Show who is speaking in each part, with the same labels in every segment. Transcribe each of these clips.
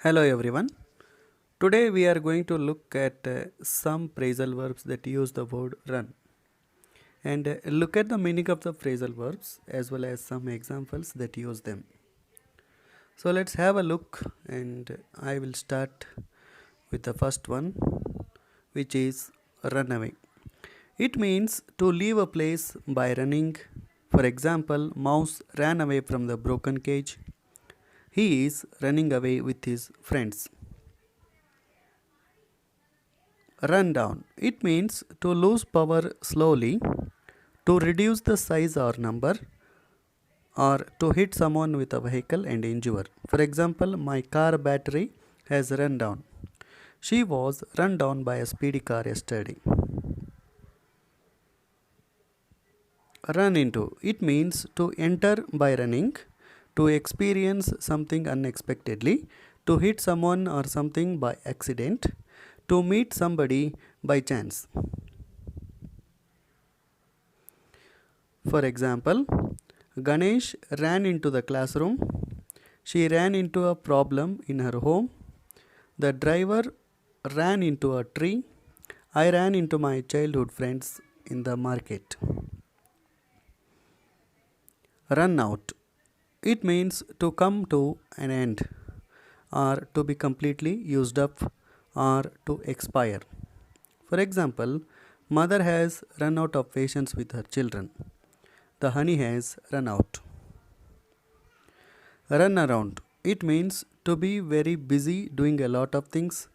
Speaker 1: Hello everyone. Today we are going to look at some phrasal verbs that use the word run and look at the meaning of the phrasal verbs as well as some examples that use them. So let's have a look and I will start with the first one, which is run away. It means to leave a place by running. For example, Mouse ran away from the broken cage. He is running away with his friends. Run down. It means to lose power slowly, to reduce the size or number, or to hit someone with a vehicle and injure. For example, my car battery has run down. She was run down by a speedy car yesterday. Run into. It means to enter by running, to experience something unexpectedly, to hit someone or something by accident, to meet somebody by chance. For example, Ganesh ran into the classroom. She ran into a problem in her home. The driver ran into a tree. I ran into my childhood friends in the market. Run out. It means to come to an end, or to be completely used up, or to expire. For example, mother has run out of patience with her children. The honey has run out. Run around. It means to be very busy doing a lot of things,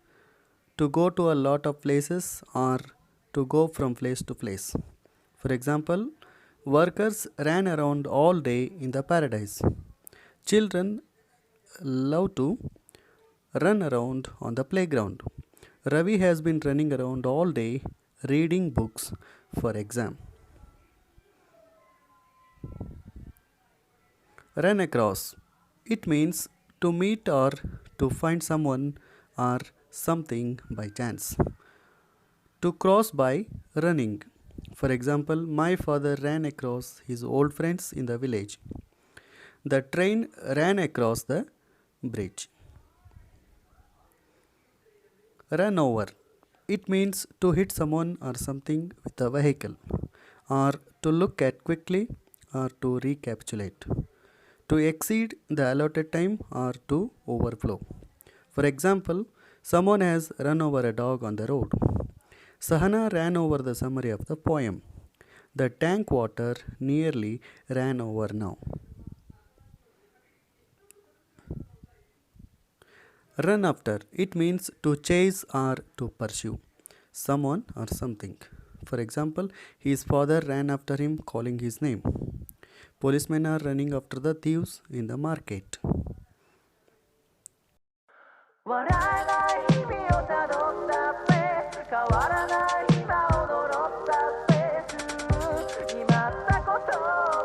Speaker 1: to go to a lot of places, or to go from place to place. For example, workers ran around all day in the paradise. Children love to run around on the playground. Ravi has been running around all day reading books for exam. Run across. It means to meet or to find someone or something by chance. To cross by running. For example, my father ran across his old friends in the village. The train ran across the bridge. Run over. It means to hit someone or something with a vehicle, or to look at quickly, or to recapitulate, to exceed the allotted time, or to overflow. For example, someone has run over a dog on the road. Sahana ran over the summary of the poem. The tank water nearly ran over now. Run after. It means to chase or to pursue someone or something. For example, his father ran after him calling his name. Policemen are running after the thieves in the market.